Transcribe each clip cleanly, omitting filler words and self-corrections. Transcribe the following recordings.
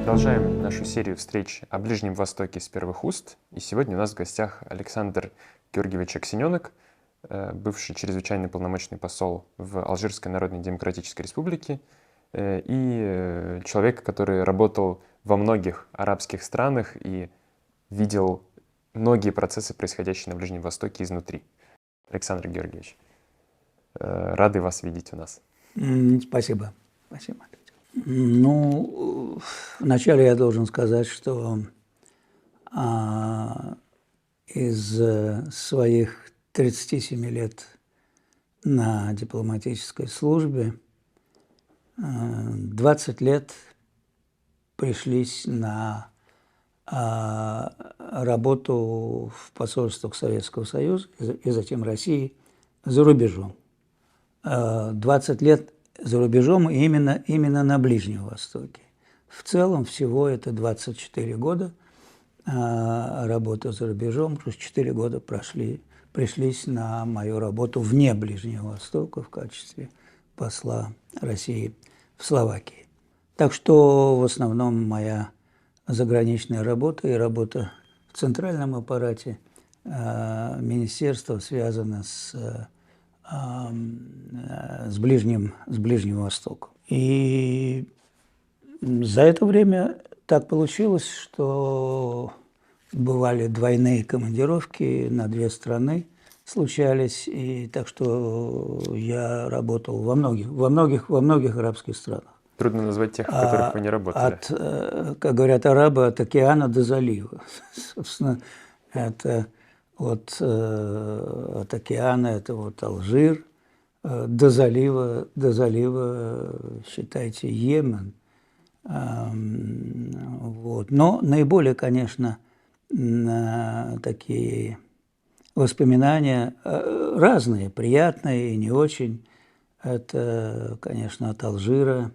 Продолжаем нашу серию встреч о Ближнем Востоке с первых уст. И сегодня у нас в гостях Александр Георгиевич Аксененок, бывший чрезвычайный полномочный посол в Алжирской Народной Демократической Республике и человек, который работал во многих арабских странах и видел многие процессы, происходящие на Ближнем Востоке изнутри. Александр Георгиевич, рады вас видеть у нас. Спасибо. Спасибо. Ну, вначале я должен сказать, что из своих 37 лет на дипломатической службе 20 лет пришлись на работу в посольствах Советского Союза и затем России за рубежом. 20 лет за рубежом именно на Ближнем Востоке. В целом всего это 24 года работы за рубежом, плюс 4 года пришлись на мою работу вне Ближнего Востока в качестве посла России в Словакии. Так что в основном моя заграничная работа и работа в центральном аппарате министерства связана с Ближним Востоком. И за это время так получилось, что бывали двойные командировки на 2 страны, случались, и так что я работал во многих арабских странах. Трудно назвать тех, в которых вы не работали. Как говорят арабы, от океана до залива. Собственно, это от океана, это вот Алжир, до залива, считайте, Йемен. Вот. Но наиболее, конечно, такие воспоминания разные, приятные и не очень. Это, конечно, от Алжира,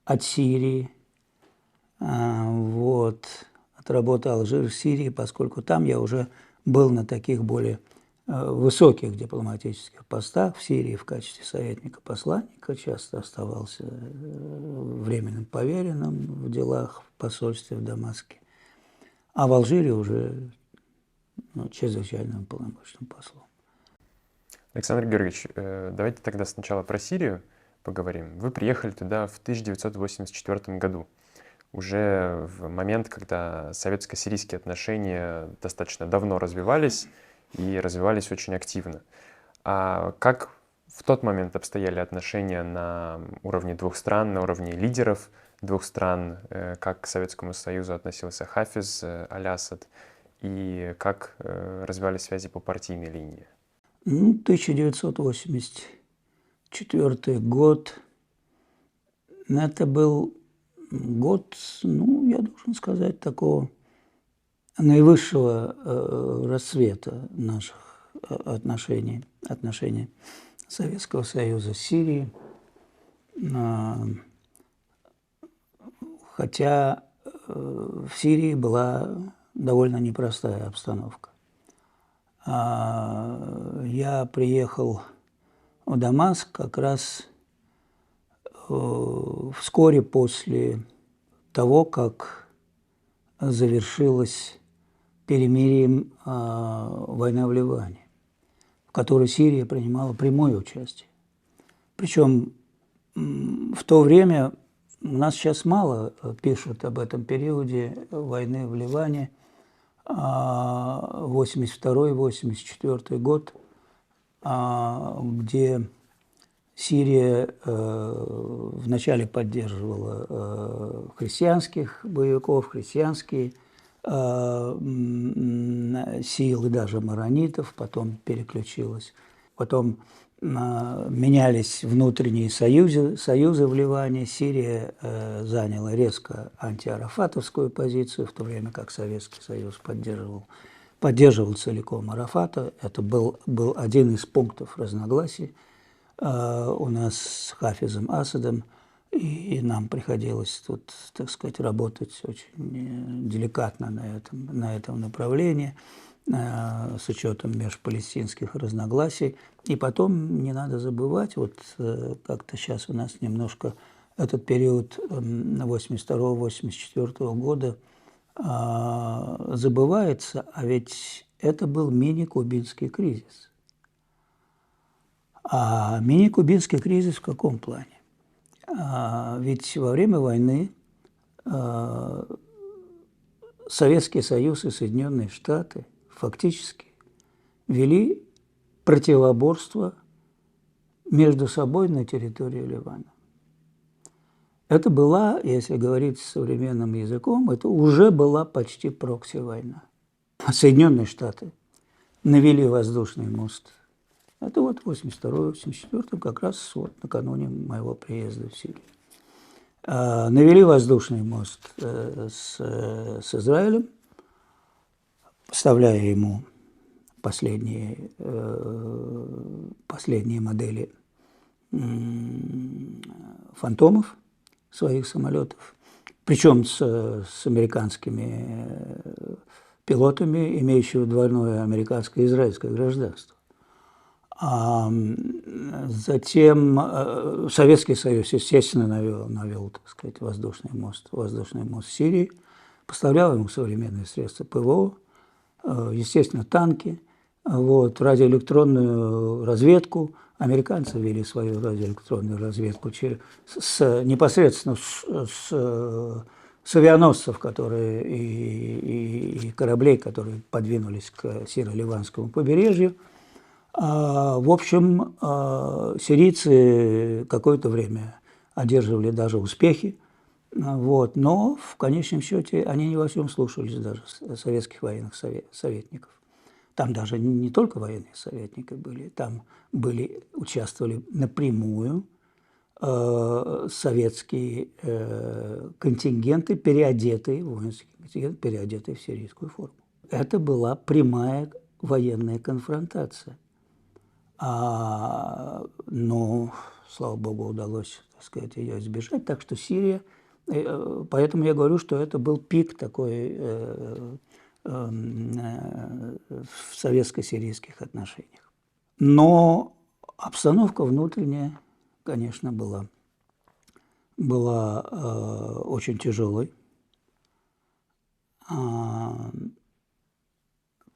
от Сирии. Вот. От работы Алжир в Сирии, поскольку там я уже был на таких более высоких дипломатических постах в Сирии в качестве советника-посланника, часто оставался временным поверенным в делах в посольстве в Дамаске, а в Алжире уже чрезвычайным полномочным послом. Александр Георгиевич, давайте тогда сначала про Сирию поговорим. Вы приехали туда в 1984 году. Уже в момент, когда советско-сирийские отношения достаточно давно развивались и развивались очень активно. А как в тот момент обстояли отношения на уровне 2 стран, на уровне лидеров 2 стран? Как к Советскому Союзу относился Хафиз Аль-Асад и как развивались связи по партийной линии? 1984 год – это был год, я должен сказать, такого наивысшего расцвета наших отношений Советского Союза с Сирией. Хотя в Сирии была довольно непростая обстановка. Я приехал в Дамаск как раз вскоре после того, как завершилось перемирием война в Ливане, в которой Сирия принимала прямое участие. Причем в то время, у нас сейчас мало пишут об этом периоде войны в Ливане, 1982-1984 год, где Сирия вначале поддерживала христианских боевиков, христианские силы, даже маронитов, потом переключилась. Потом менялись внутренние союзы в Ливане. Сирия заняла резко антиарафатовскую позицию, в то время как Советский Союз поддерживал целиком Арафата. Это был один из пунктов разногласий у нас с Хафизом Асадом, и нам приходилось тут, так сказать, работать очень деликатно на этом направлении, с учетом межпалестинских разногласий. И потом не надо забывать, вот как-то сейчас у нас немножко этот период 1982-1984 года забывается, а ведь это был мини-кубинский кризис. А мини-кубинский кризис в каком плане? Ведь во время войны Советский Союз и Соединенные Штаты фактически вели противоборство между собой на территории Ливана. Это была, если говорить современным языком, это уже была почти прокси-война. Соединенные Штаты навели воздушный мост. Это вот в 1982-1984, как раз вот накануне моего приезда в Сирию. Навели воздушный мост с Израилем, поставляя ему последние модели фантомов своих самолетов, причем с американскими пилотами, имеющими двойное американское и израильское гражданство. Затем Советский Союз, естественно, навел, так сказать, воздушный мост в Сирии, поставлял ему современные средства ПВО, естественно, танки, вот, радиоэлектронную разведку. Американцы вели свою радиоэлектронную разведку непосредственно с авианосцев, и кораблей, которые подвинулись к северо-ливанскому побережью. В общем, сирийцы какое-то время одерживали даже успехи, вот, но в конечном счете они не во всем слушались даже советских военных советников. Там даже не только военные советники были, там участвовали напрямую советские контингенты, воинские контингенты, переодетые в сирийскую форму. Это была прямая военная конфронтация. Но, слава богу, удалось, так сказать, ее избежать. Так что Сирия, поэтому я говорю, что это был пик такой в советско-сирийских отношениях. Но обстановка внутренняя, конечно, была очень тяжелой.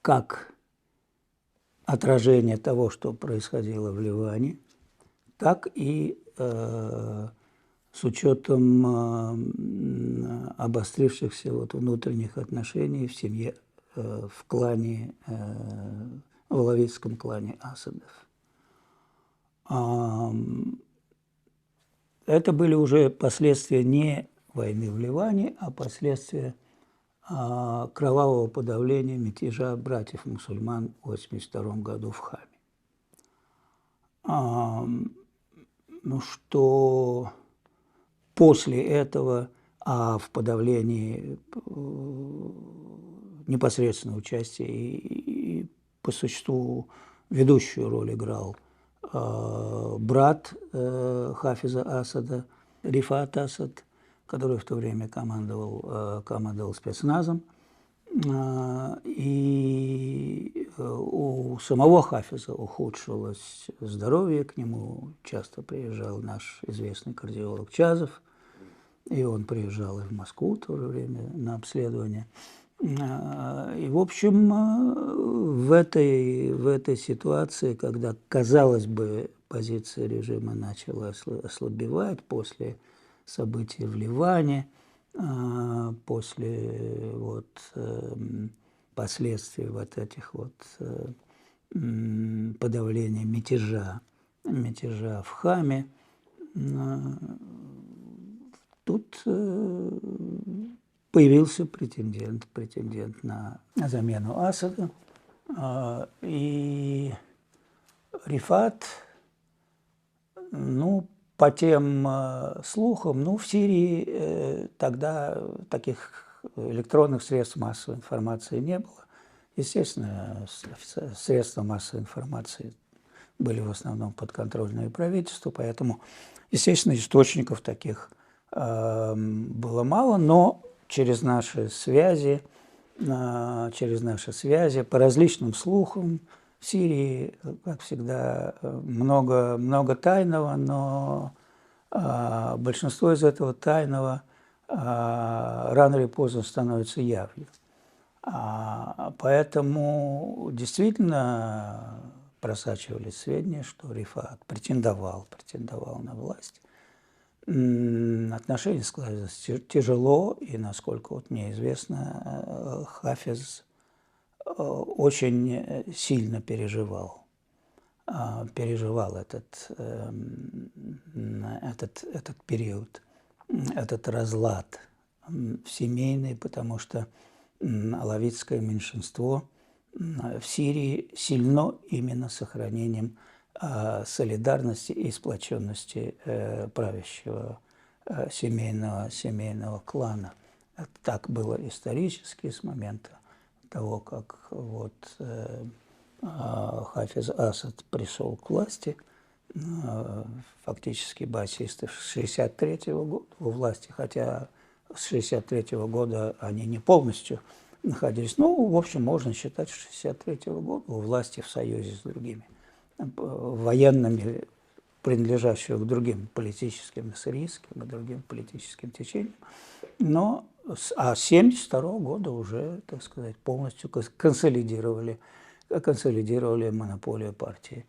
Как отражение того, что происходило в Ливане, так и с учетом обострившихся внутренних отношений в семье, в клане, в алавитском клане Асадов. Это были уже последствия не войны в Ливане, а последствия кровавого подавления мятежа братьев-мусульман в 1982 году в Хаме. Что после этого, в подавлении непосредственного участия и по существу ведущую роль играл брат Хафиза Асада, Рифат Асад, который в то время командовал спецназом. И у самого Хафиза ухудшилось здоровье, к нему часто приезжал наш известный кардиолог Чазов, и он приезжал и в Москву в то же время на обследование. И, в общем, в этой ситуации, когда, казалось бы, позиция режима начала ослабевать после событий в Ливане, после последствий этих подавления мятежа в Хаме, тут появился претендент на замену Асада, и Рифат, по тем слухам, в Сирии тогда таких электронных средств массовой информации не было. Естественно, средства массовой информации были в основном подконтрольные правительству, поэтому, естественно, источников таких было мало, но через наши связи, по различным слухам, в Сирии, как всегда, много тайного, но большинство из этого тайного рано или поздно становится явью. Поэтому действительно просачивались сведения, что Рифат претендовал на власть. Отношения складывались тяжело, и, насколько вот мне известно, Хафиз очень сильно переживал этот период, этот разлад семейный, потому что алавитское меньшинство в Сирии сильно именно сохранением солидарности и сплоченности правящего семейного клана. Так было исторически с момента того, как вот Хафиз Асад пришел к власти, фактически баасисты с 1963 года у власти, хотя с 1963 года они не полностью находились. Ну, в общем, можно считать, что с 1963 года у власти в союзе с другими военными, принадлежащими к другим политическим, сирийским и другим политическим течениям. Но с 1972 года уже, так сказать, полностью консолидировали монополию партии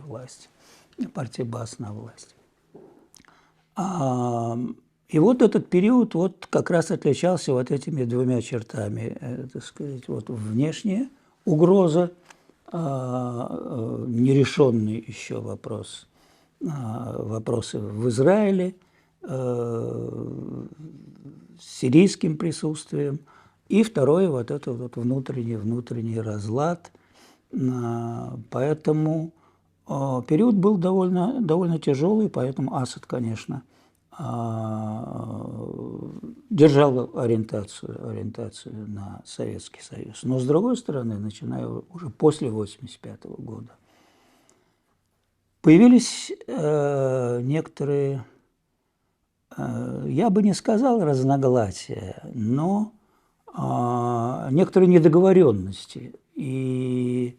власти, партии Баас на власти. И вот этот период вот как раз отличался вот этими двумя чертами, так сказать, вот внешняя угроза, нерешенный еще вопросы в Израиле, с сирийским присутствием, и второе, вот это вот внутренний разлад. Поэтому период был довольно тяжелый, поэтому Асад, конечно, держал ориентацию на Советский Союз. Но, с другой стороны, начиная уже после 1985 года, появились некоторые, я бы не сказал разногласия, но некоторые недоговоренности и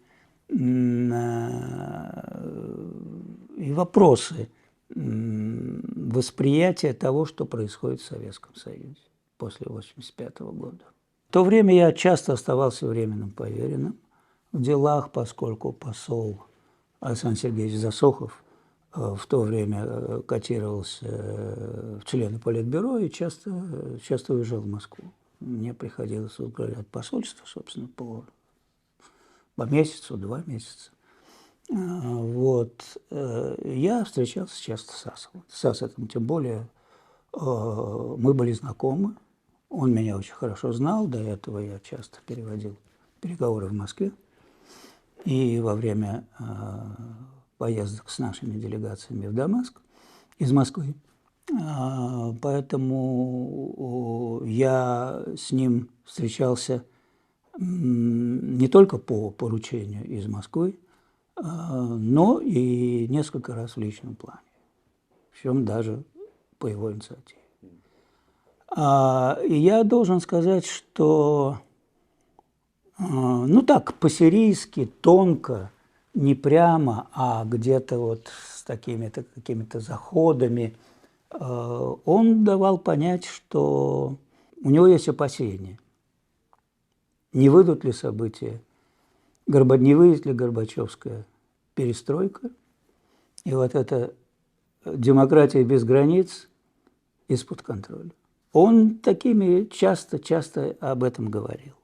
вопросы восприятия того, что происходит в Советском Союзе после 1985 года. В то время я часто оставался временным поверенным в делах, поскольку посол Александр Сергеевич Засохов в то время котировался в члены Политбюро и часто уезжал в Москву. Мне приходилось возглавлять посольство, собственно, по месяцу, 2 месяца. Вот. Я встречался часто с Асадом, тем более мы были знакомы. Он меня очень хорошо знал, до этого я часто переводил переговоры в Москве. И во время поездок с нашими делегациями в Дамаск из Москвы. Поэтому я с ним встречался не только по поручению из Москвы, но и несколько раз в личном плане, причем даже по его инициативе. И я должен сказать, что, ну так, по-сирийски, тонко, не прямо, а где-то вот с такими-то какими-то заходами, он давал понять, что у него есть опасения. Не выйдут ли события, не выйдет ли Горбачевская перестройка, и вот эта демократия без границ из-под контроля. Он такими часто об этом говорил.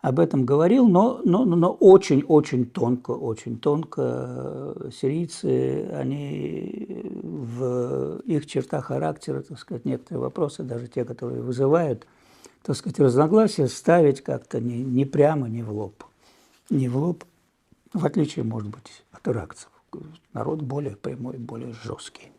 Но очень тонко сирийцы, они в их чертах характера, так сказать, некоторые вопросы, даже те, которые вызывают, так сказать, разногласия, ставить как-то не прямо, не в лоб, в отличие, может быть, от иракцев. Народ более прямой, более жесткий.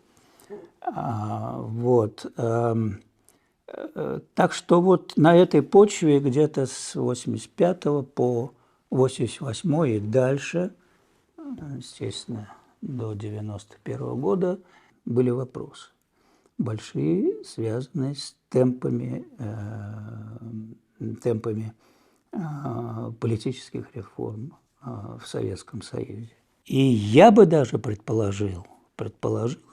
Так что вот на этой почве где-то с 85 по 88 и дальше, естественно, до 91 года были вопросы большие, связанные с темпами политических реформ в Советском Союзе. И я бы даже предположил,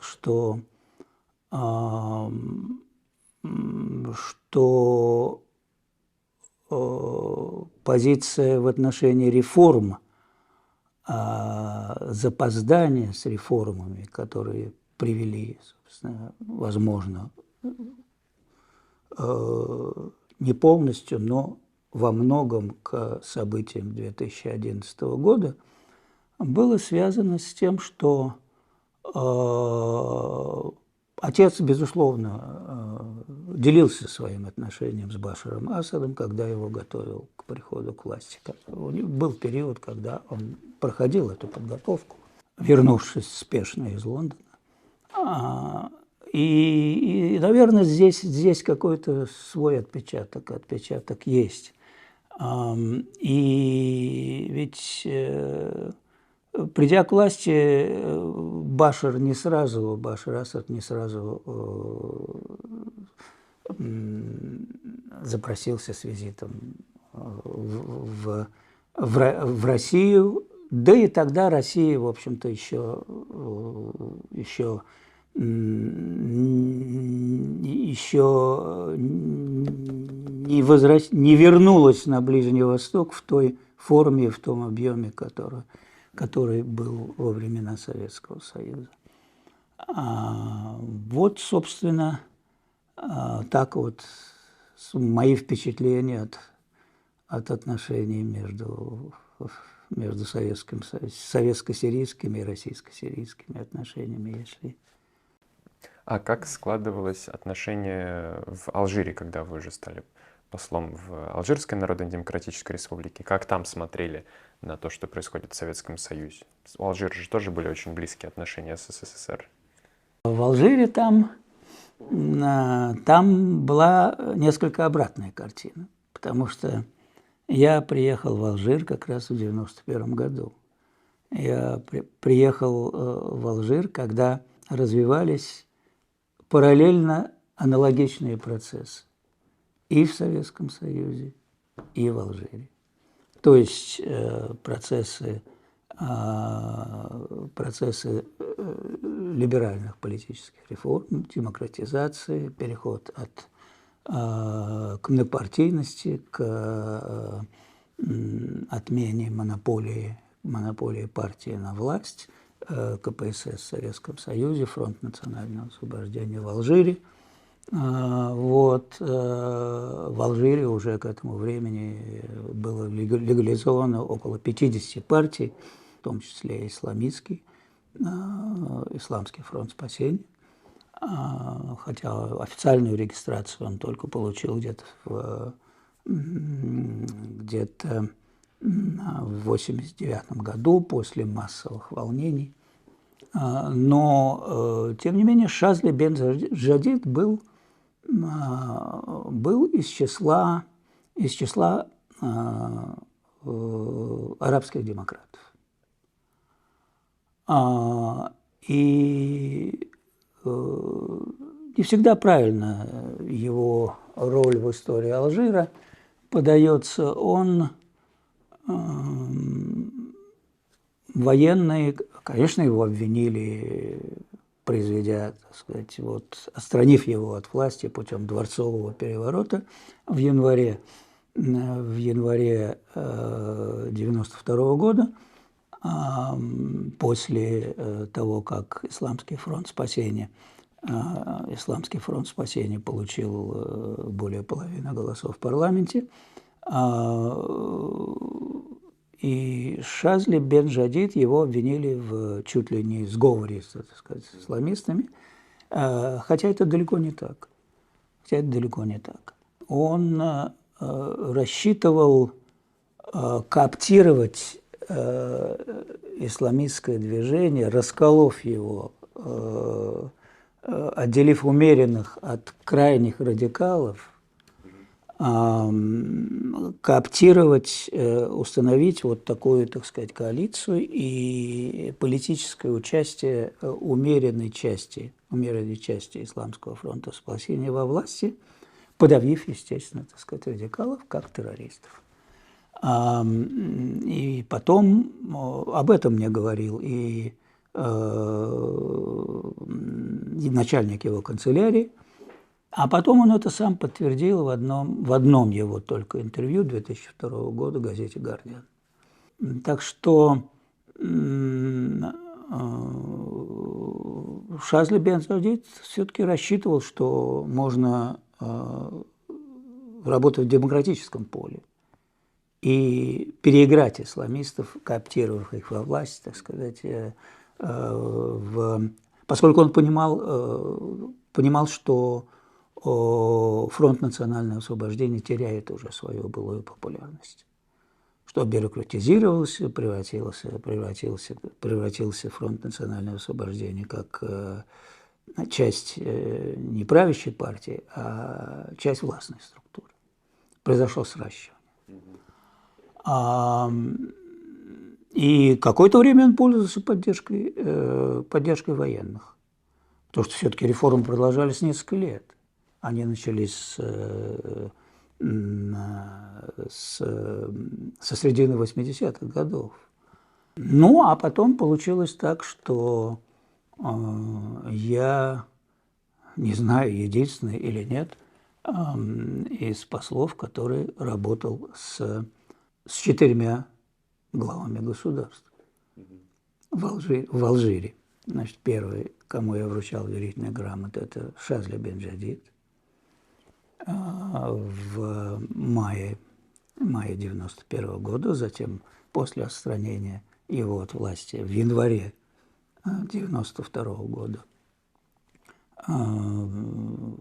что что позиция в отношении реформ, запоздание с реформами, которые привели, собственно, возможно, не полностью, но во многом к событиям 2011 года, было связано с тем, что отец, безусловно, делился своим отношением с Башаром Асадом, когда его готовил к приходу к власти. У него был период, когда он проходил эту подготовку, вернувшись спешно из Лондона. И наверное, здесь какой-то свой отпечаток есть. И ведь, придя к власти, Башар Асад не сразу запросился с визитом в Россию, да и тогда Россия, в общем-то, еще не вернулась на Ближний Восток в той форме, в том объеме, который был во времена Советского Союза. Вот, собственно, так вот мои впечатления от отношений между советско-сирийскими и российско-сирийскими отношениями, если... А как складывалось отношение в Алжире, когда вы уже стали послом в Алжирской Народно-Демократической Республике? Как там смотрели на то, что происходит в Советском Союзе? У Алжира же тоже были очень близкие отношения с СССР. В Алжире там была несколько обратная картина, потому что я приехал в Алжир как раз в 1991 году. Я приехал в Алжир, когда развивались параллельно аналогичные процессы и в Советском Союзе, и в Алжире. То есть процессы либеральных политических реформ, демократизации, переход к многопартийности, к отмене монополии партии на власть, КПСС в Советском Союзе, Фронт национального освобождения в Алжире. В Алжире уже к этому времени было легализовано около 50 партий, в том числе и исламский фронт спасения. Хотя официальную регистрацию он только получил где-то в 1989 году после массовых волнений. Но, тем не менее, Шазли бен Джадид был из числа арабских демократов. И не всегда правильно его роль в истории Алжира подается. Он военные, конечно, его обвинили, произведя, так сказать, отстранив его от власти путем дворцового переворота в январе 1992 года, после того, как Исламский фронт спасения получил более половины голосов в парламенте. И Шазли бен Джадид его обвинили в чуть ли не сговоре, так сказать, с исламистами, хотя это далеко не так. Он рассчитывал кооптировать исламистское движение, расколов его, отделив умеренных от крайних радикалов, кооптировать, установить вот такую, так сказать, коалицию и политическое участие умеренной части Исламского фронта спасения во власти, подавив, естественно, так сказать, радикалов как террористов. И потом об этом мне говорил и начальник его канцелярии. А потом он это сам подтвердил в одном его только интервью 2002 года в газете «Гардиан». Так что Шазли бен Саудит все-таки рассчитывал, что можно работать в демократическом поле и переиграть исламистов, кооптировав их во власть, так сказать, поскольку он понимал, что Фронт национального освобождения теряет уже свою былую популярность, что бюрократизировался, превратился Фронт национального освобождения как часть не правящей партии, а часть властной структуры. Произошло сращивание. И какое-то время он пользовался поддержкой военных, потому что все-таки реформы продолжались несколько лет. Они начались со середины 80-х годов. Ну, а потом получилось так, что я, не знаю, единственный или нет, из послов, который работал с 4 главами государств в Алжире. Значит, первый, кому я вручал верительные грамоты, это Шазли бен Джадид. В мае 91 года, затем после отстранения его от власти в январе 92 года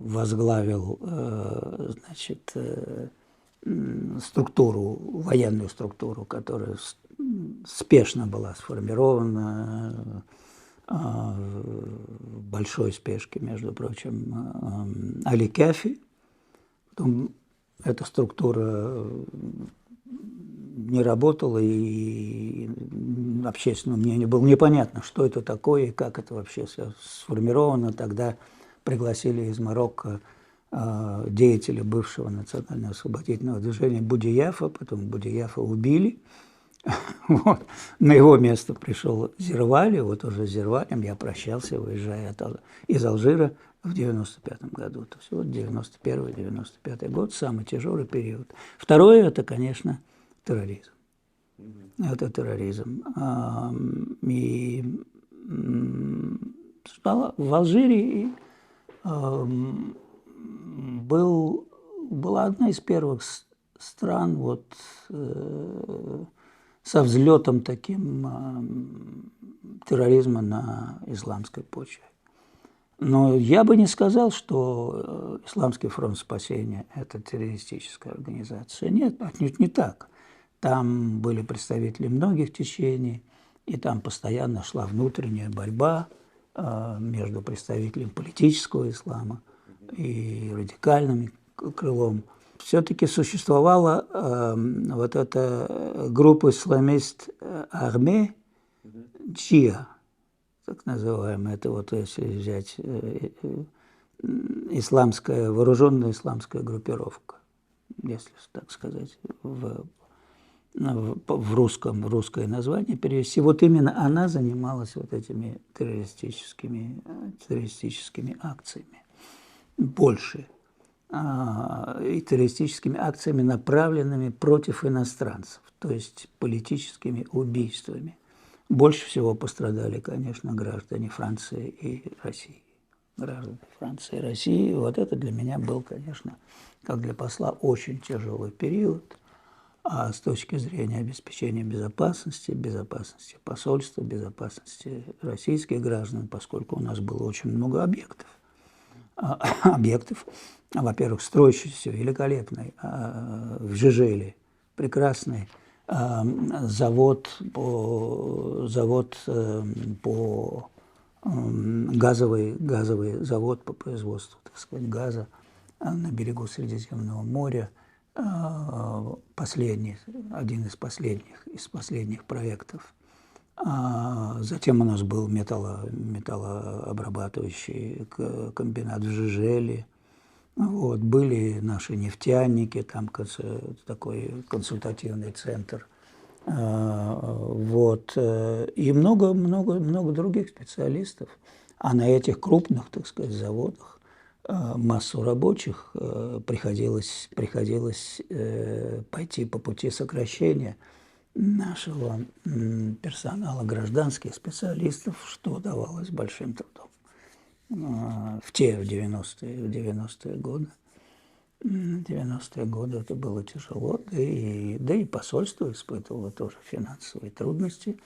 возглавил, значит, военную структуру, которая спешно была сформирована, в большой спешке, между прочим, Али Кафи. Потом эта структура не работала, и общественному мнению было непонятно, что это такое и как это вообще все сформировано. Тогда пригласили из Марокко деятеля бывшего национального освободительного движения Будияфа, потом Будияфа убили. Вот. На его место пришел Зервали, вот уже с Зервалем я прощался, выезжая из Алжира в 95 году. То есть вот 91-95 год, самый тяжелый период. Второе – это, конечно, терроризм. Это терроризм. И в Алжире была одна из первых стран вот, со взлетом таким терроризма на исламской почве. Но я бы не сказал, что Исламский фронт спасения – это террористическая организация. Нет, отнюдь не так. Там были представители многих течений, и там постоянно шла внутренняя борьба между представителями политического ислама и радикальным крылом. Все-таки существовала вот эта группа исламист-армия Джиа, так называемая, это вот если взять вооруженная исламская группировка, если так сказать, в русское название перевести. Вот именно она занималась вот этими террористическими акциями. Больше. И террористическими акциями, направленными против иностранцев, то есть политическими убийствами. Больше всего пострадали, конечно, граждане Франции и России. Граждане Франции и России. Вот это для меня был, конечно, как для посла, очень тяжелый период. А с точки зрения обеспечения безопасности посольства, безопасности российских граждан, поскольку у нас было очень много объектов, во-первых, строящийся, великолепный, в Жижеле, прекрасный завод газовый завод по производству, так сказать, газа на берегу Средиземного моря, один из последних проектов. Затем у нас был металлообрабатывающий комбинат в Жижеле. Вот, были наши нефтяники, там такой консультативный центр. Вот, и много других специалистов. А на этих крупных, так сказать, заводах массу рабочих приходилось пойти по пути сокращения нашего персонала, гражданских специалистов, что давалось большим трудом в 90-е годы. В 90-е годы это было тяжело, да и посольство испытывало тоже финансовые трудности,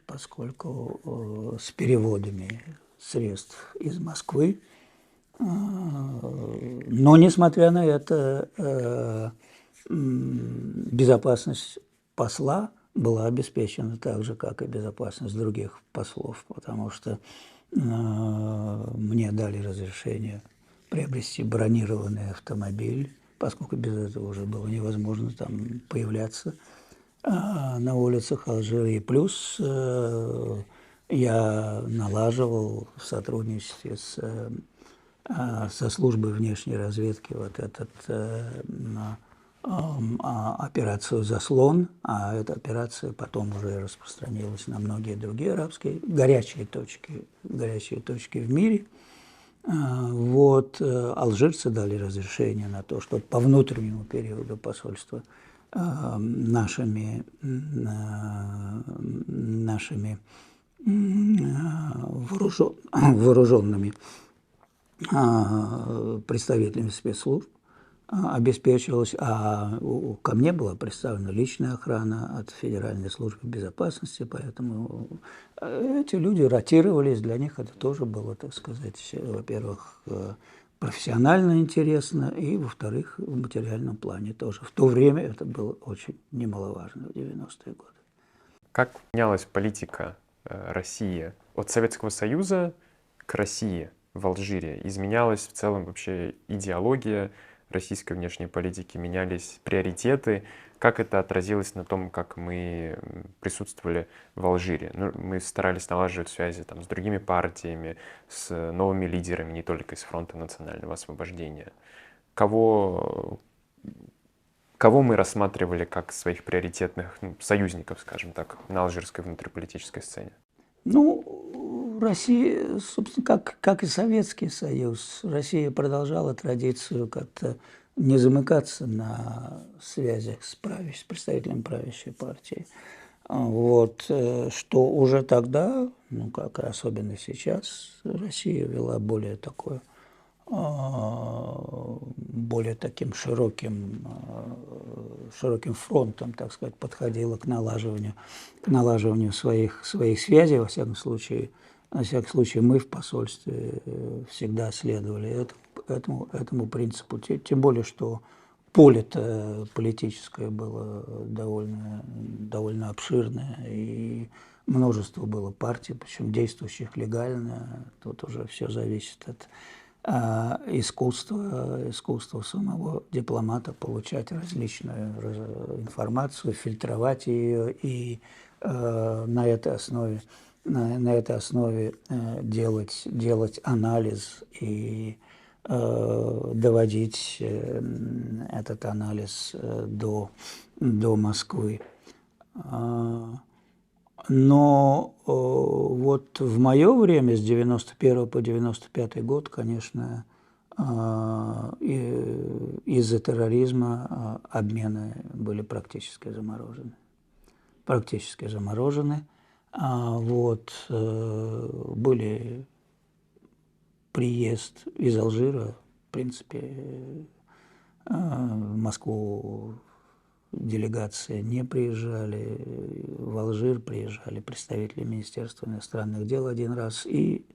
поскольку с переводами средств из Москвы. Но, несмотря на это, безопасность посла была обеспечена так же, как и безопасность других послов, потому что мне дали разрешение приобрести бронированный автомобиль, поскольку без этого уже было невозможно там появляться на улицах Алжира. И плюс я налаживал в сотрудничестве со службой внешней разведки вот операцию «Заслон», а эта операция потом уже распространилась на многие другие арабские горячие точки в мире. Вот алжирцы дали разрешение на то, что по внутреннему периоду посольства нашими вооруженными представителями спецслужб обеспечивалось, ко мне была представлена личная охрана от Федеральной службы безопасности, поэтому эти люди ротировались, для них это тоже было, так сказать, во-первых, профессионально интересно, и, во-вторых, в материальном плане тоже. В то время это было очень немаловажно, в 90-е годы. Как менялась политика России от Советского Союза к России в Алжире? Изменялась в целом вообще идеология российской внешней политики, менялись приоритеты? Как это отразилось на том, как мы присутствовали в Алжире? Ну, мы старались налаживать связи там, с другими партиями, с новыми лидерами, не только из Фронта национального освобождения. Кого мы рассматривали как своих приоритетных союзников, скажем так, на алжирской внутриполитической сцене? Ну, Россия, собственно, как и Советский Союз, Россия продолжала традицию как-то не замыкаться на связях с представителями правящей партии. Вот, что уже тогда, ну, как и особенно сейчас, Россия вела более таким широким фронтом, так сказать, подходила к налаживанию своих связей. Во всяком случае, мы в посольстве всегда следовали этому принципу. Тем более, что поле-то политическое было довольно обширное, и множество было партий, причем действующих легально. Тут уже все зависит от искусство самого дипломата получать различную информацию, фильтровать ее и на этой основе делать анализ и доводить этот анализ до Москвы. Но вот в мое время, с 91 по 95 год, конечно, из-за терроризма обмены были практически заморожены. Были приезд из Алжира, в принципе, в Москву делегации не приезжали, в Алжир приезжали представители Министерства иностранных дел один раз, и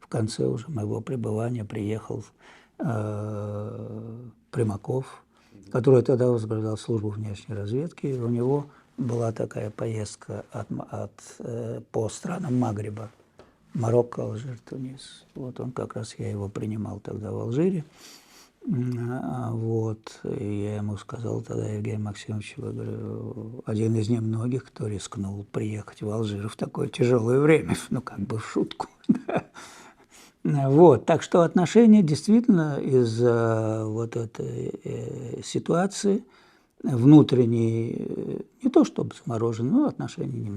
в конце уже моего пребывания приехал Примаков, который тогда возглавлял службу внешней разведки, и у него была такая поездка по странам Магриба, Марокко, Алжир, Тунис. Вот он как раз, я его принимал тогда в Алжире. Вот, и я ему сказал тогда, Евгений Максимович, я говорю, один из немногих, кто рискнул приехать в Алжир в такое тяжелое время, ну, как бы в шутку. Вот, так что отношения действительно из-за вот этой ситуации внутренний, не то чтобы заморожен, но отношения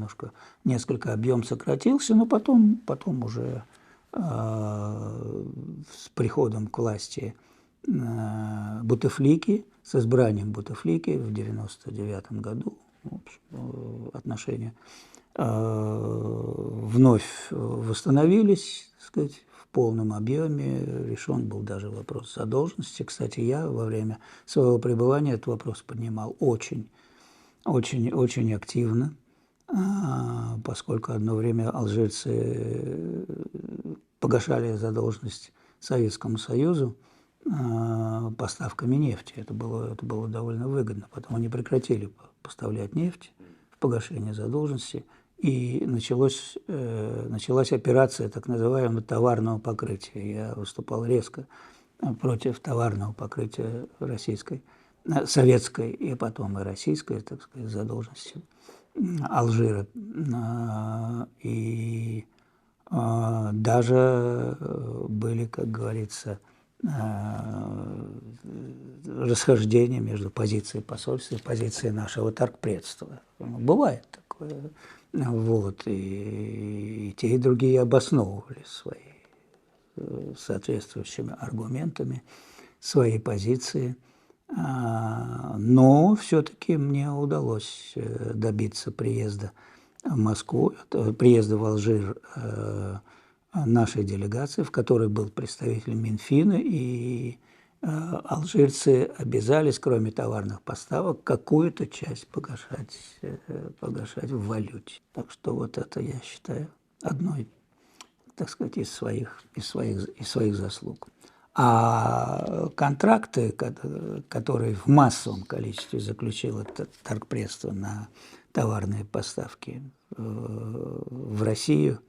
несколько объем сократился, но потом уже с приходом к власти Бутефлики, с избранием Бутефлики в 1999 году, в общем, отношения вновь восстановились, так сказать, в полном объеме. Решен был даже вопрос задолженности. Кстати, я во время своего пребывания этот вопрос поднимал очень активно, поскольку одно время алжирцы погашали задолженность Советскому Союзу поставками нефти. Это было довольно выгодно. Потом они прекратили поставлять нефть в погашение задолженности, и началась операция так называемого товарного покрытия. Я выступал резко против товарного покрытия советской и потом и российской, так сказать, задолженности Алжира. И даже были, как говорится, расхождения между позицией посольства и позицией нашего торгпредства. Бывает такое. Вот. И те, и другие обосновывали свои соответствующими аргументами свои позиции. Но все-таки мне удалось добиться приезда в Москву, приезда в Алжир нашей делегации, в которой был представитель Минфина, и алжирцы обязались, кроме товарных поставок, какую-то часть погашать в валюте. Так что вот это, я считаю, одной, так сказать, из своих заслуг. А контракты, которые в массовом количестве заключило торгпредство на товарные поставки в Россию,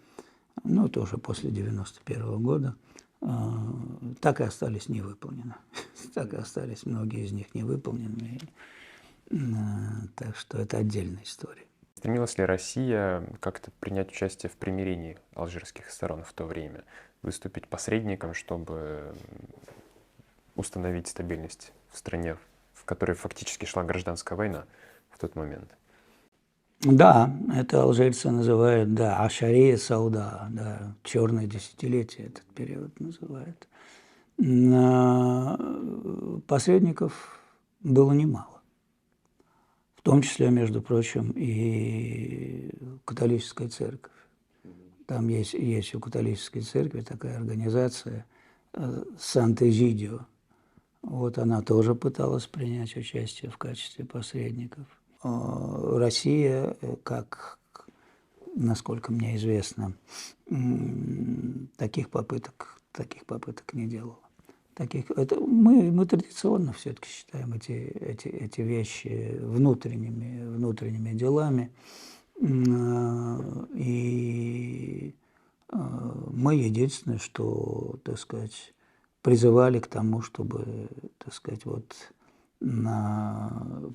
ну, тоже после 1991 года, так и остались невыполнены. Так и остались многие из них невыполнены. Так что это отдельная история. Стремилась ли Россия как-то принять участие в примирении алжирских сторон в то время, выступить посредником, чтобы установить стабильность в стране, в которой фактически шла гражданская война в тот момент? Да, это алжирцы называют, да, Ашария Сауда, да, черное десятилетие этот период называют. Посредников было немало. В том числе, между прочим, и католическая церковь. Там есть у католической церкви такая организация Сант-Эгидио. Вот она тоже пыталась принять участие в качестве посредников. Россия, как, насколько мне известно, таких попыток не делала. Мы традиционно все-таки считаем эти вещи внутренними делами. И мы единственное, что, так сказать, призывали к тому, чтобы, так сказать,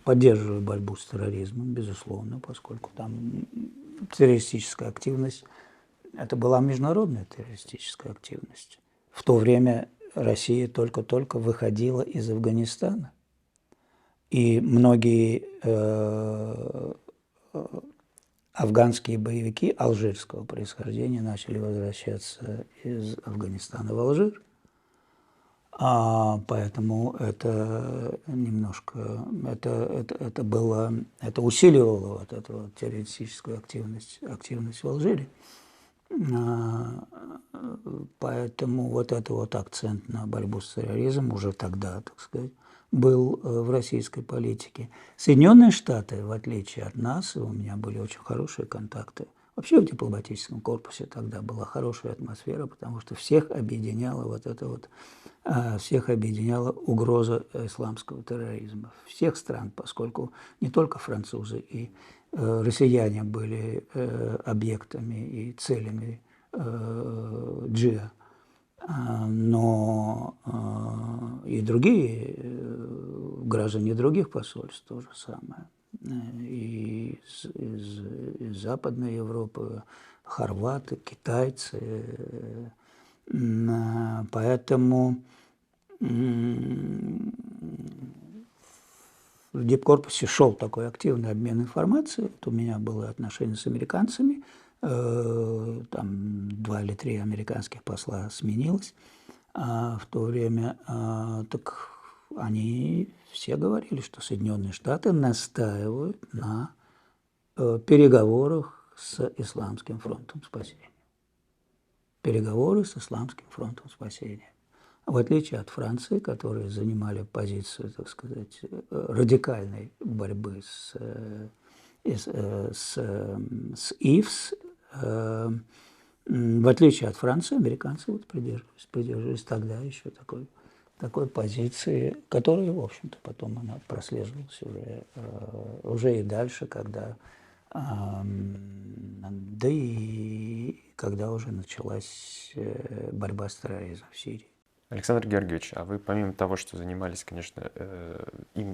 поддерживать борьбу с терроризмом, безусловно, поскольку там террористическая активность, это была международная террористическая активность. В то время Россия только-только выходила из Афганистана, и многие афганские боевики алжирского происхождения начали возвращаться из Афганистана в Алжир. Поэтому это немножко, это усиливало вот эту террористическую активность в Алжире. Поэтому вот этот акцент на борьбу с терроризмом уже тогда, так сказать, был в российской политике. Соединенные Штаты, в отличие от нас, и у меня были очень хорошие контакты, вообще в дипломатическом корпусе тогда была хорошая атмосфера, потому что всех объединяла всех объединяла угроза исламского терроризма. Всех стран, поскольку не только французы и россияне были объектами и целями джиа, но и другие граждане других посольств то же самое. И из Западной Европы, хорваты, китайцы. Поэтому в дипкорпусе шел такой активный обмен информацией. Вот у меня было отношение с американцами, там 2 или 3 американских посла сменилось в то время. Так они все говорили, что Соединенные Штаты настаивают на переговорах с Исламским фронтом спасения. Переговоры с Исламским фронтом спасения. В отличие от Франции, которые занимали позицию, так сказать, радикальной борьбы с ИФС, в отличие от Франции, американцы вот придерживались тогда еще такой позиции, которая, в общем-то, потом она прослеживалась уже и дальше, когда, да и когда уже началась борьба с терроризмом в Сирии. Александр Георгиевич, а вы помимо того, что занимались, конечно,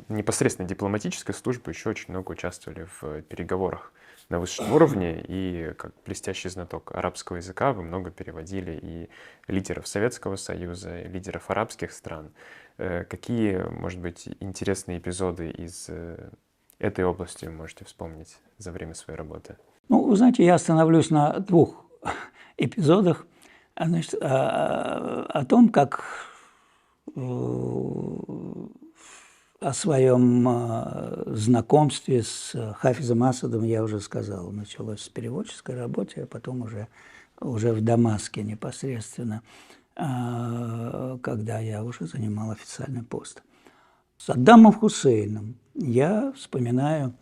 непосредственно дипломатической службой, еще очень много участвовали в переговорах на высшем уровне, и как блестящий знаток арабского языка вы много переводили и лидеров Советского Союза, и лидеров арабских стран. Какие, может быть, интересные эпизоды из этой области вы можете вспомнить за время своей работы? Ну, вы знаете, я остановлюсь на 2 эпизодах. Значит, о том, как о своем знакомстве с Хафизом Асадом я уже сказал. Началось с переводческой работы, а потом уже в Дамаске непосредственно, когда я уже занимал официальный пост. С Саддамом Хусейном я вспоминаю,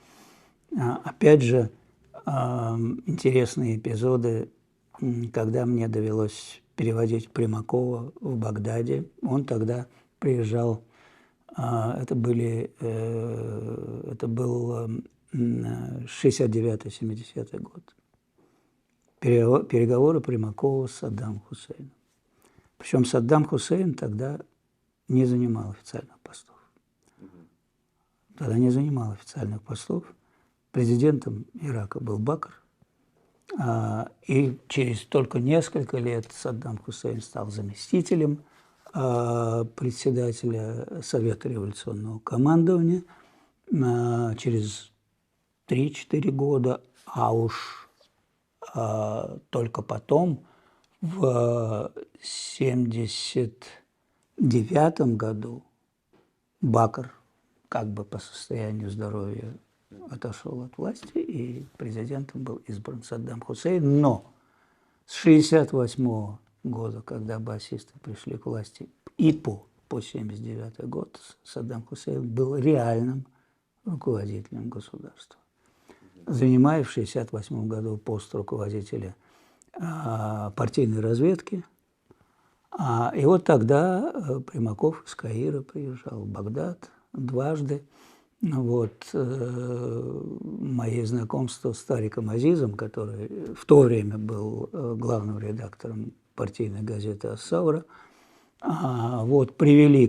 опять же, интересные эпизоды, когда мне довелось переводить Примакова в Багдаде. Он тогда приезжал, это был 69-70 год. Переговоры Примакова с Саддамом Хусейном. Причем Саддам Хусейн тогда не занимал официальных постов. Президентом Ирака был Бакр. И через только несколько лет Саддам Хусейн стал заместителем председателя Совета революционного командования. Через 3-4 года, а уж только потом, в 1979 году, Бакр как бы по состоянию здоровья отошел от власти, и президентом был избран Саддам Хусейн. Но с 1968 года, когда аббасисты пришли к власти, и по 1979 год Саддам Хусейн был реальным руководителем государства, занимая в 1968 году пост руководителя партийной разведки. И вот тогда Примаков из Каира приезжал в Багдад дважды. Вот мои знакомства с Тариком Азизом, который в то время был главным редактором партийной газеты «Ас-Саура», вот вывели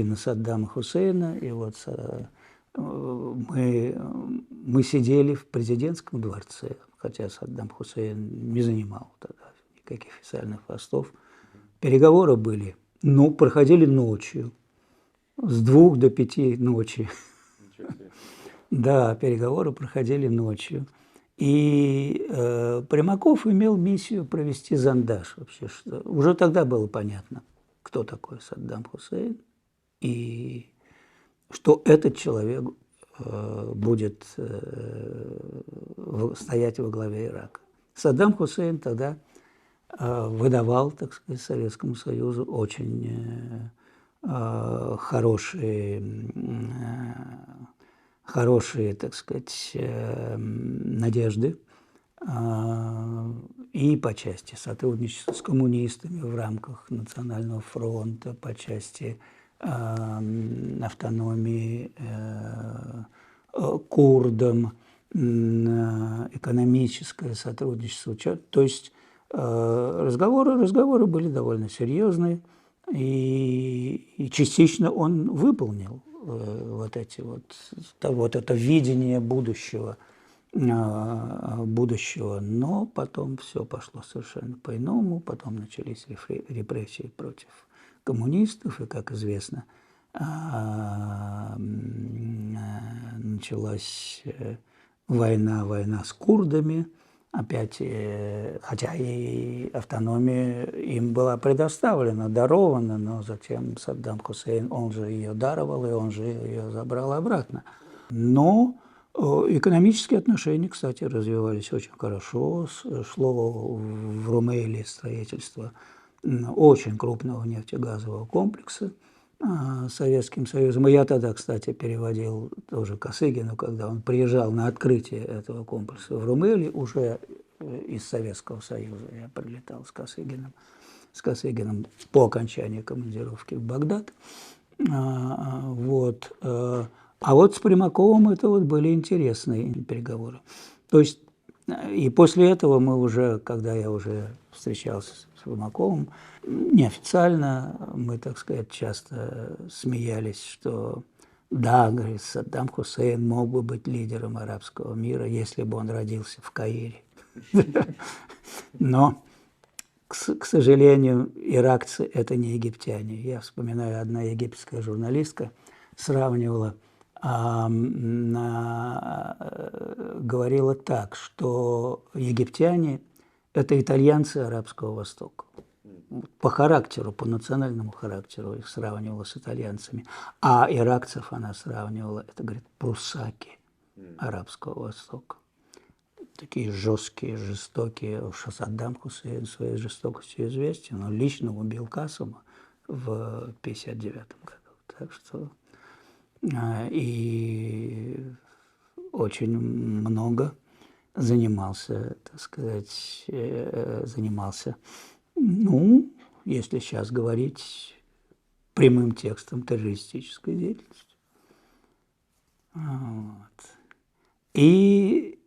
на Саддама Хусейна, и вот мы сидели в президентском дворце, хотя Саддам Хусейн не занимал тогда никаких официальных постов. Переговоры проходили ночью. С 2 до 5 ночи. Да, переговоры проходили ночью. И Примаков имел миссию провести зондаж вообще. Уже тогда было понятно, кто такой Саддам Хусейн, и что этот человек будет стоять во главе Ирака. Саддам Хусейн тогда выдавал, так сказать, Советскому Союзу очень хорошие, так сказать, надежды и по части сотрудничества с коммунистами в рамках Национального фронта, по части автономии курдам, экономическое сотрудничество. То есть разговоры были довольно серьезные. И частично он выполнил вот это видение будущего, но потом все пошло совершенно по-иному, потом начались репрессии против коммунистов, и, как известно, началась война с курдами. Опять, хотя и автономия им была предоставлена, дарована, но затем Саддам Хусейн, он же ее даровал, и он же ее забрал обратно. Но экономические отношения, кстати, развивались очень хорошо. Шло в Румелии строительство очень крупного нефтегазового комплекса Советским Союзом. И я тогда, кстати, переводил тоже Косыгину, когда он приезжал на открытие этого комплекса в Румелии, уже из Советского Союза. Я прилетал с Косыгиным по окончании командировки в Багдад. Вот. А вот с Примаковым это вот были интересные переговоры. То есть и после этого мы уже, когда я уже встречался с Примаковым, неофициально мы, так сказать, часто смеялись, что да, говорит, Саддам Хусейн мог бы быть лидером арабского мира, если бы он родился в Каире. Но, к сожалению, иракцы – это не египтяне. Я вспоминаю, одна египетская журналистка сравнивала, говорила так, что египтяне – это итальянцы Арабского Востока. По характеру, по национальному характеру их сравнивала с итальянцами. А иракцев она сравнивала, это, говорит, прусаки Арабского Востока. Такие жесткие, жестокие. Уж Саддам Хусейн своей жестокостью известен. Он лично убил Касума в 1959 году. Так что и очень много занимался, так сказать, ну, если сейчас говорить прямым текстом, террористической деятельностью. Вот. И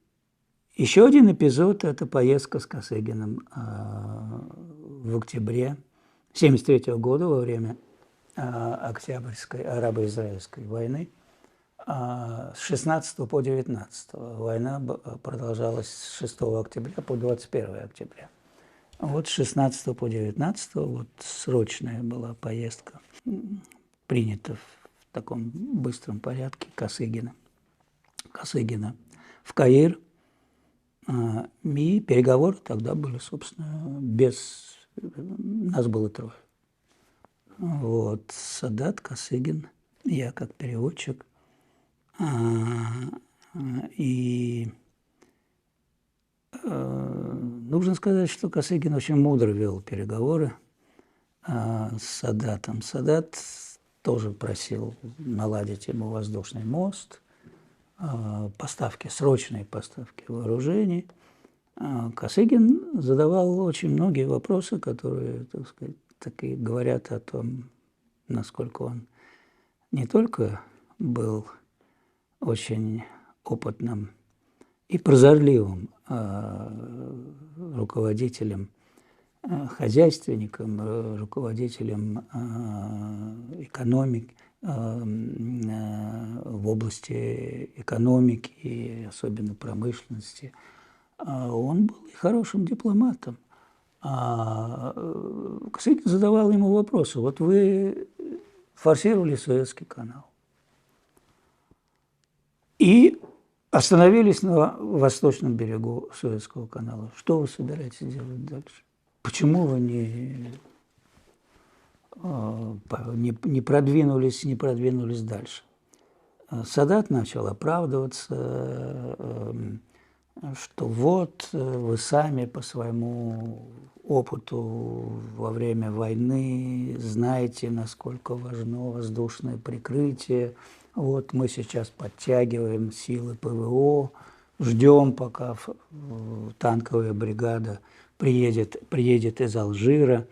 еще один эпизод – это поездка с Косыгиным в октябре 1973 года во время Октябрьской арабо-израильской войны. С 16 по 19. Война продолжалась с 6 октября по 21 октября. Вот с 16 по 19 вот срочная была поездка, принята в таком быстром порядке Косыгина в Каир. И переговоры тогда были, собственно, без... Нас было трое. Вот, Садат, Косыгин, я как переводчик. И нужно сказать, что Косыгин очень мудро вел переговоры с Садатом. Садат тоже просил наладить ему воздушный мост, срочные поставки вооружений. Косыгин задавал очень многие вопросы, которые, так сказать, такие говорят о том, насколько он не только был очень опытным и прозорливым руководителем, хозяйственником, руководителем экономики, в области экономики, особенно промышленности. Он был и хорошим дипломатом. Косыгин задавал ему вопросы. Вот вы форсировали Суэцкий канал и остановились на восточном берегу Суэцкого канала. Что вы собираетесь делать дальше? Почему вы не продвинулись дальше? Садат начал оправдываться, что вот вы сами по своему опыту во время войны знаете, насколько важно воздушное прикрытие. Вот мы сейчас подтягиваем силы ПВО, ждем, пока танковая бригада приедет из Алжира.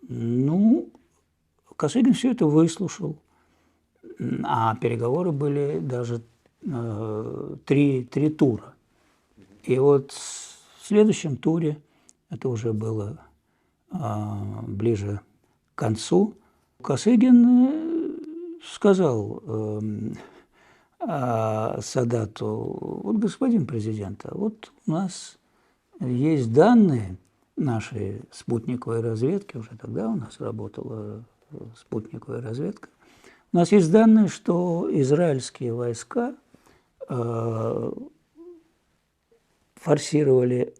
Ну, Косыгин все это выслушал, а переговоры были даже 3 тура. И вот в следующем туре, это уже было ближе к концу, Косыгин сказал Садату: вот, господин президент, вот у нас есть данные нашей спутниковой разведки, уже тогда у нас работала спутниковая разведка. У нас есть данные, что израильские войска форсировали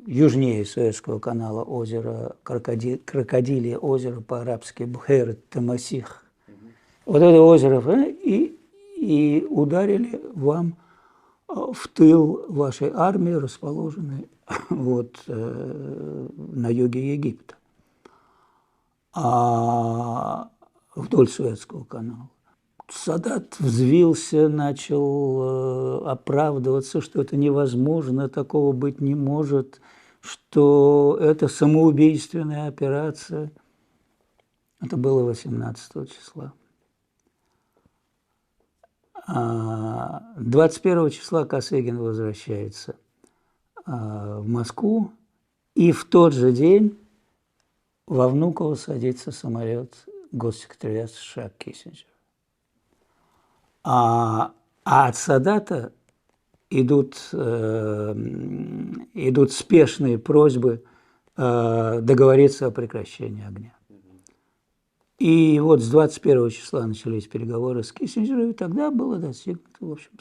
южнее Суэцкого канала озеро, Крокодилье озеро, по-арабски Бхейр-Тамасих. Вот это озеро, и ударили вам в тыл вашей армии, расположенной вот, на юге Египта, вдоль Суэцкого канала. Садат взвился, начал оправдываться, что это невозможно, такого быть не может, что это самоубийственная операция. Это было 18 числа. 21 числа Косыгин возвращается в Москву, и в тот же день во Внуково садится самолет госсекретаря США Киссинджера. А от Садата идут спешные просьбы договориться о прекращении огня. И вот с 21 числа начались переговоры с Киссинджером, и тогда была достигнута, в общем,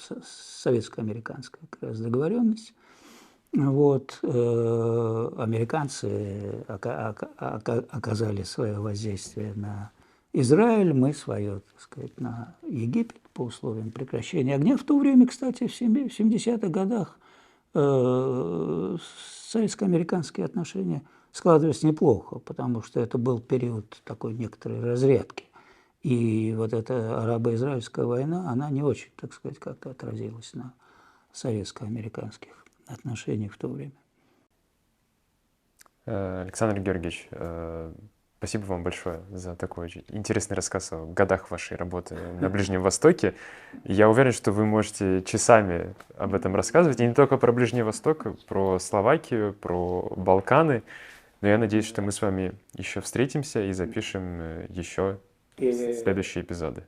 советско-американская как раз договоренность. Вот, американцы оказали свое воздействие на Израиль, мы свое, так сказать, на Египет по условиям прекращения огня. В то время, кстати, в 70-х годах советско-американские отношения складывались неплохо, потому что это был период такой некоторой разрядки. И вот эта арабо-израильская война, она не очень, так сказать, как-то отразилась на советско-американских отношениях в то время. Александр Георгиевич, спасибо вам большое за такой очень интересный рассказ о годах вашей работы на Ближнем Востоке. Я уверен, что вы можете часами об этом рассказывать, и не только про Ближний Восток, про Словакию, про Балканы. Но я надеюсь, что мы с вами еще встретимся и запишем еще следующие эпизоды.